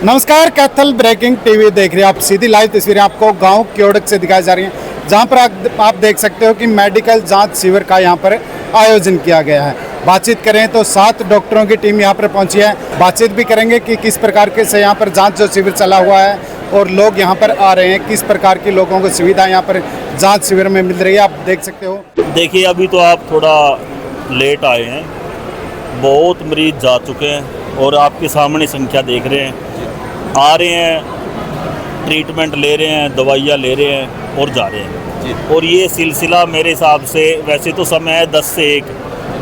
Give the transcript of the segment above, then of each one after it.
नमस्कार, Kaithal breaking TV देख रहे हैं आप। सीधी लाइव तस्वीरें आपको गांव क्योड़क से दिखाई जा रही हैं, जहां पर आप देख सकते हो कि मेडिकल जांच शिविर का यहां पर आयोजन किया गया है। बातचीत करें तो 7 डॉक्टरों की टीम यहां पर पहुंची है। बातचीत भी करेंगे कि किस प्रकार के से यहां पर जांच जो शिविर चला हुआ है और लोग यहां पर आ रहे हैं, किस प्रकार की लोगों को सुविधा यहां पर जाँच शिविर में मिल रही है, आप देख सकते हो। देखिए, अभी तो आप थोड़ा लेट आए हैं, बहुत मरीज जा चुके हैं और आपके सामने संख्या देख रहे हैं। आ रहे हैं, ट्रीटमेंट ले रहे हैं, दवाइयाँ ले रहे हैं और जा रहे हैं। और ये सिलसिला मेरे हिसाब से, वैसे तो समय है 10 से 1,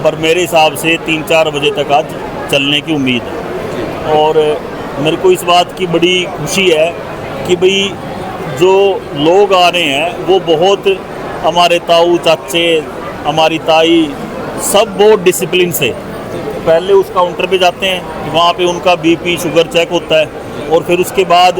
पर मेरे हिसाब से 3-4 बजे तक आज चलने की उम्मीद है। और मेरे को इस बात की बड़ी खुशी है कि भाई जो लोग आ रहे हैं वो बहुत, हमारे ताऊ चाचे, हमारी ताई, सब बहुत डिसिप्लिन से पहले उस काउंटर पे जाते हैं, वहाँ पे उनका बीपी शुगर चेक होता है और फिर उसके बाद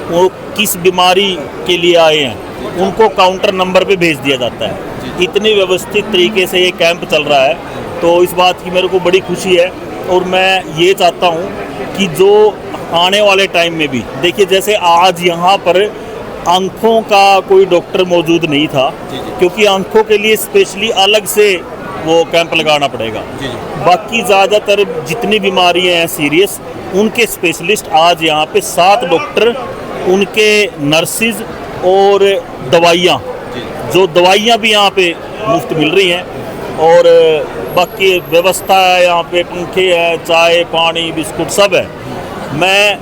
वो किस बीमारी के लिए आए हैं उनको काउंटर नंबर पे भेज दिया जाता है। इतनी व्यवस्थित तरीके से ये कैंप चल रहा है, तो इस बात की मेरे को बड़ी खुशी है। और मैं ये चाहता हूँ कि जो आने वाले टाइम में भी, देखिए जैसे आज यहाँ पर आँखों का कोई डॉक्टर मौजूद नहीं था, क्योंकि आँखों के लिए स्पेशली अलग से वो कैंप लगाना पड़ेगा। बाकी ज़्यादातर जितनी बीमारियाँ हैं सीरियस, उनके स्पेशलिस्ट आज यहाँ पे 7 डॉक्टर, उनके नर्सिज और दवाइयाँ, जो दवाइयाँ भी यहाँ पे मुफ्त मिल रही हैं। और बाकी व्यवस्था है, यहाँ पे पंखे हैं, चाय पानी बिस्कुट सब है। मैं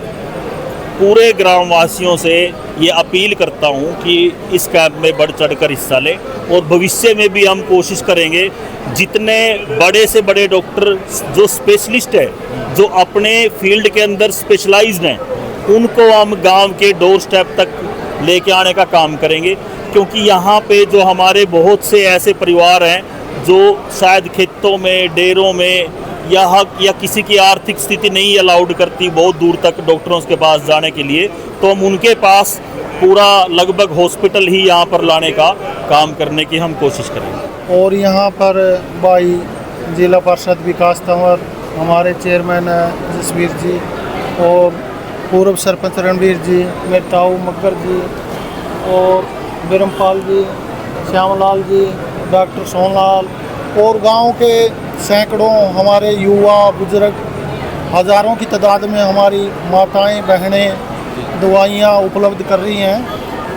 पूरे ग्रामवासियों से ये अपील करता हूँ कि इस कैंप में बढ़ चढ़कर हिस्सा लें और भविष्य में भी हम कोशिश करेंगे जितने बड़े से बड़े डॉक्टर जो स्पेशलिस्ट है, जो अपने फील्ड के अंदर स्पेशलाइज्ड हैं, उनको हम गांव के डोर स्टेप तक लेके आने का काम करेंगे। क्योंकि यहाँ पे जो हमारे बहुत से ऐसे परिवार हैं जो शायद खेतों में, डेरों में या किसी की आर्थिक स्थिति नहीं अलाउड करती बहुत दूर तक डॉक्टरों के पास जाने के लिए, तो हम उनके पास पूरा लगभग हॉस्पिटल ही यहाँ पर लाने का काम करने की हम कोशिश करेंगे। और यहाँ पर भाई जिला परिषद विकास तंवर, हमारे चेयरमैन जसवीर जी और पूर्व सरपंच रणवीर जी, मेरे ताऊ मक्कर जी और बिरमपाल जी, श्यामलाल जी, डॉक्टर सोनलाल और गांव के सैकड़ों हमारे युवा बुजुर्ग, हज़ारों की तादाद में हमारी माताएं बहनें दवाइयाँ उपलब्ध कर रही हैं।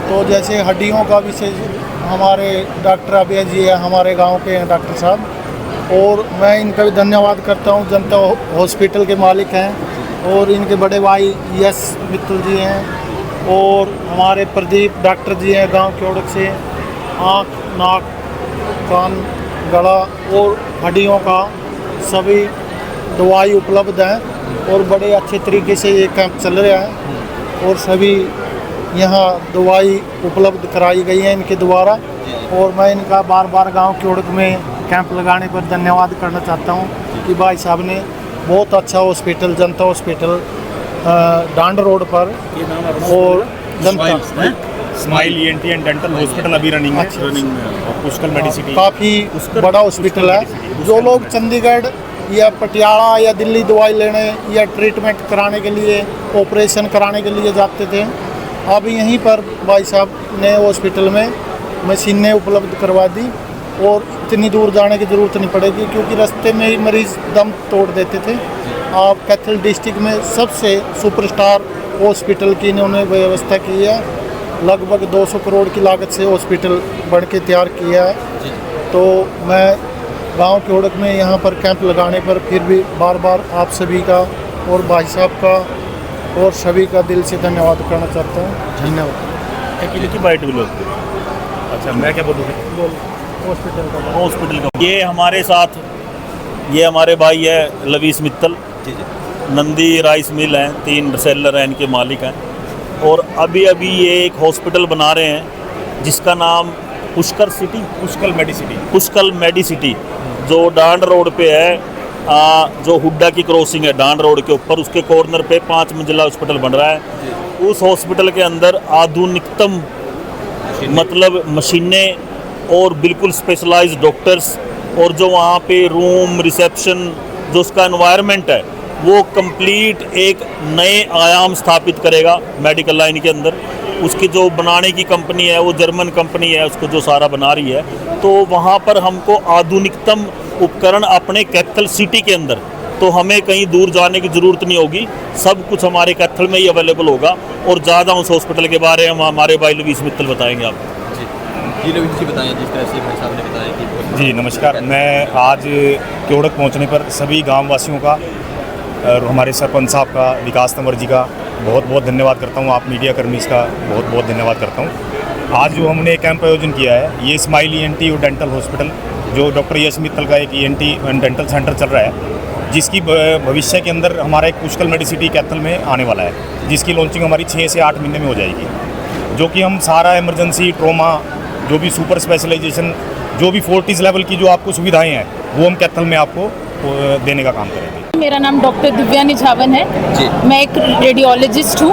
तो जैसे हड्डियों का विशेष हमारे डॉक्टर अभय जी है, हमारे गांव के हैं डॉक्टर साहब, और मैं इनका भी धन्यवाद करता हूं। जनता हॉस्पिटल के मालिक हैं और इनके बड़े भाई यस मित्तल जी हैं और हमारे प्रदीप डॉक्टर जी हैं गांव क्योड़क से। आँख, नाक, कान, गला और हड्डियों का सभी दवाई उपलब्ध है और बड़े अच्छे तरीके से ये कैंप चल रहा है और सभी यहाँ दवाई उपलब्ध कराई गई है इनके द्वारा। और मैं इनका बार बार गांव क्योड़क में कैंप लगाने पर धन्यवाद करना चाहता हूँ कि भाई साहब ने बहुत अच्छा हॉस्पिटल, जनता हॉस्पिटल डांड रोड पर और जनता smile ENT and dental hospital अभी रनिंग है। पुष्कर मेडिसिटी काफ़ी बड़ा हॉस्पिटल है। जो लोग चंडीगढ़ या पटियाला या दिल्ली दवाई लेने या ट्रीटमेंट कराने के लिए, ऑपरेशन कराने के लिए जाते थे, अब यहीं पर भाई साहब ने हॉस्पिटल में मशीनें उपलब्ध करवा दी और इतनी दूर जाने की ज़रूरत नहीं पड़ेगी, क्योंकि रास्ते में ही मरीज़ दम तोड़ देते थे। अब कैथल डिस्ट्रिक्ट में सबसे सुपरस्टार हॉस्पिटल की इन्होंने व्यवस्था की है। लगभग 200 करोड़ की लागत से हॉस्पिटल बन के तैयार किया है। तो मैं गांव क्योड़क में यहाँ पर कैंप लगाने पर फिर भी बार बार आप सभी का और भाई साहब का और सभी का दिल से धन्यवाद करना चाहता हूँ। धन्यवाद। बाइट बोलो। अच्छा, मैं क्या बोलूँ? हॉस्पिटल का ये हमारे साथ, ये हमारे भाई है लवीस मित्तल, नंदी राइस मिल हैं, 3 सेलर हैं, इनके मालिक हैं। और अभी ये एक हॉस्पिटल बना रहे हैं जिसका नाम पुष्कर मेडिसिटी, जो डांड रोड पे है, जो हुड्डा की क्रॉसिंग है डांड रोड के ऊपर, उसके कॉर्नर पे 5 मंजिला हॉस्पिटल बन रहा है। उस हॉस्पिटल के अंदर आधुनिकतम मतलब मशीनें और बिल्कुल स्पेशलाइज्ड डॉक्टर्स, और जो वहाँ पे रूम, रिसेप्शन, जो उसका एनवायरनमेंट है वो कंप्लीट एक नए आयाम स्थापित करेगा मेडिकल लाइन के अंदर। उसकी जो बनाने की कंपनी है वो जर्मन कंपनी है, उसको जो सारा बना रही है, तो वहाँ पर हमको आधुनिकतम उपकरण अपने कैथल सिटी के अंदर, तो हमें कहीं दूर जाने की ज़रूरत नहीं होगी, सब कुछ हमारे कैथल में ही अवेलेबल होगा। और ज़्यादा उस हॉस्पिटल के बारे में हमारे भाई लवीस मित्तल बताएंगे आपको। जी लवीस जी बताएं, जिस तरह से भाई साहब ने बताया कि जी नमस्कार। मैं आज क्योड़क पहुंचने पर सभी गांव वासियों का और हमारे सरपंच साहब का, विकास तंवर जी का बहुत बहुत धन्यवाद करता हूं। आप मीडिया कर्मी का बहुत बहुत धन्यवाद करता हूं। आज जो हमने कैंप आयोजन किया है, ये स्माइल ENT और डेंटल हॉस्पिटल जो डॉक्टर यश मित्तल का एक ENT एंड डेंटल सेंटर चल रहा है, जिसकी भविष्य के अंदर हमारा एक पुष्कल मेडिसिटी कैथल में आने वाला है, जिसकी लॉन्चिंग हमारी 6 से 8 महीने में हो जाएगी। जो कि हम सारा इमरजेंसी, ट्रोमा, जो भी सुपर स्पेशलाइजेशन, जो भी 40 लेवल की जो आपको सुविधाएं हैं, वो हम कैथल में आपको देने का काम करेंगे। मेरा नाम डॉक्टर दिव्या निझावन है जी। मैं एक रेडियोलॉजिस्ट हूँ।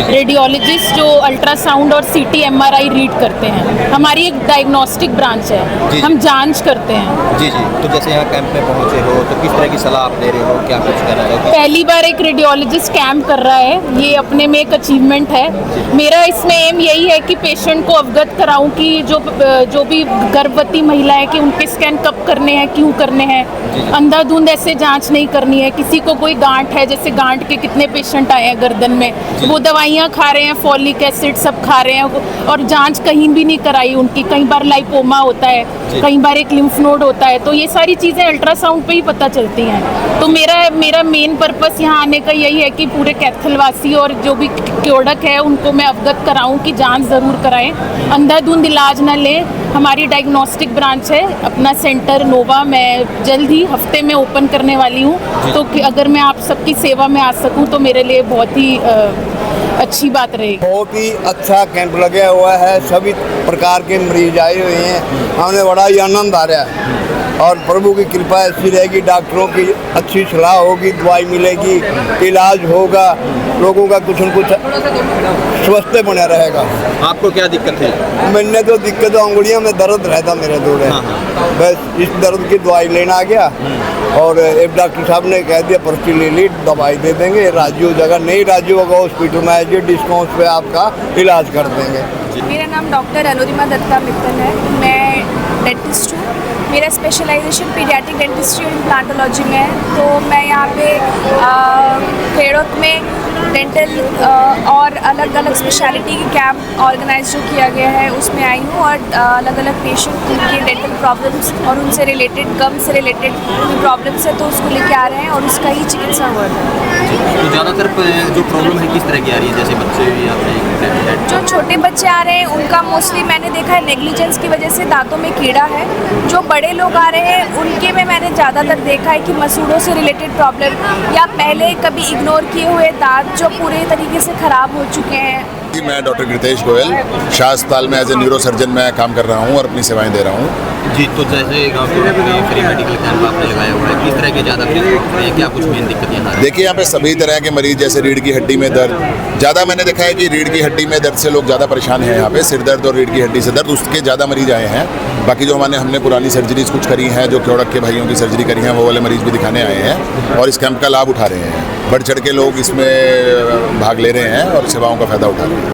रेडियोलॉजिस्ट जो अल्ट्रासाउंड और CT MRI रीड करते हैं। हमारी एक डायग्नोस्टिक ब्रांच है, हम जांच करते हैं। जी जी। तो जैसे यहाँ कैंप में पहुँचे हो तो किस तरह की सलाह आप दे रहे हो, क्या कुछ कर रहे हो? पहली बार एक रेडियोलॉजिस्ट कैंप कर रहा है, ये अपने में एक अचीवमेंट है। मेरा इसमें एम यही है कि पेशेंट को अवगत कराऊं कि जो भी गर्भवती महिला है कि उनके स्कैन कब करने हैं, क्यों करने हैं। अंधाधुंध ऐसे जांच नहीं करनी है। किसी को कोई गांठ है, जैसे गांठ के कितने पेशेंट आए हैं गर्दन में, वो दवाइयाँ खा रहे हैं, फॉलिक एसिड सब खा रहे हैं, और जांच कहीं भी नहीं कराई उनकी। कई बार लाइपोमा होता है, कई बार एक लिम्फ नोड होता है, तो ये सारी चीज़ें अल्ट्रासाउंड पे ही पता चलती हैं। तो मेरा मेन पर्पस यहाँ आने का यही है कि पूरे कैथलवासी और जो भी क्योड़क है उनको मैं अवगत कराऊं कि जांच ज़रूर कराएं, अंधाधुंध इलाज ना लें। हमारी डायग्नोस्टिक ब्रांच है, अपना सेंटर नोवा मैं जल्द ही हफ्ते में ओपन करने वाली हूँ। तो अगर मैं आप सबकी सेवा में आ सकूँ तो मेरे लिए बहुत ही अच्छी बात रहेगी। बहुत ही अच्छा कैंप लगा हुआ है, सभी प्रकार के मरीज आए हुए हैं, हमें बड़ा ही आनंद आ रहा है। और प्रभु की कृपा ऐसी रहेगी, डॉक्टरों की अच्छी सलाह होगी, दवाई मिलेगी, इलाज होगा, लोगों का कुछ न कुछ स्वस्थ बना रहेगा। आपको क्या दिक्कत है? मैंने तो दिक्कत, उंगलियों में दर्द रहता मेरे दौड़े, बस इस दर्द की दवाई लेना आ गया और एक डॉक्टर साहब ने कह दिया पर्ची ले ली, दवाई दे देंगे, राजी हो जाएगा। नहीं राजी होगा हॉस्पिटल में आइए, डिस्काउंट पे आपका इलाज कर देंगे। मेरा नाम डॉक्टर अनुरिमा दत्ता मित्तल है, मैं डेंटिस्ट हूँ। मेरा स्पेशलाइजेशन पीडियाट्रिक डेंटिस्ट्री और इम्प्लांटोलॉजी में है। तो मैं यहाँ पे क्योड़क में डेंटल और अलग अलग स्पेशलिटी की कैंप ऑर्गेनाइज जो किया गया है उसमें आई हूँ, और अलग अलग पेशेंट के डेंटल प्रॉब्लम्स और उनसे रिलेटेड, गम से रिलेटेड प्रॉब्लम्स है तो उसको लेके आ रहे हैं और उसका ही चिकित्सा हो रहा है। तो ज़्यादातर जो प्रॉब्लम है किस तरह की आ रही है? जैसे बच्चे या जो छोटे बच्चे आ रहे हैं उनका मोस्टली मैंने देखा है नेग्लिजेंस की वजह से दांतों में कीड़ा है। जो बड़े लोग आ रहे हैं उनके में मैंने ज़्यादातर देखा है कि मसूड़ों से रिलेटेड प्रॉब्लम या पहले कभी इग्नोर किए हुए दांत जो पूरे तरीके से ख़राब हो चुके हैं। जी मैं डॉक्टर कृतेश गोयल शाह अस्पताल में एज ए न्यूरो सर्जन मैं काम कर रहा हूँ और अपनी सेवाएं दे रहा हूँ। जी। तो जैसे गाँव में फ्री मेडिकल कैंप आपने लगाया हुआ है, किस तरह के ज़्यादा फीस, क्या कुछ मेन दिक्कत यहाँ? देखिए यहाँ पे सभी तरह के मरीज, जैसे रीढ़ की हड्डी में दर्द, ज़्यादा मैंने देखा है कि रीढ़ की हड्डी में दर्द से लोग ज़्यादा परेशान हैं। यहाँ पे सिर दर्द और रीढ़ की हड्डी से दर्द, उसके ज़्यादा मरीज आए हैं। बाकी जो हमने पुरानी सर्जरीज कुछ करी हैं, जो क्योड़क के भाइयों की सर्जरी करी हैं, वो वाले मरीज भी दिखाने आए हैं और इस कैंप का लाभ उठा रहे हैं। बढ़ चढ़ के लोग इसमें भाग ले रहे हैं और सेवाओं का फ़ायदा उठा रहे हैं।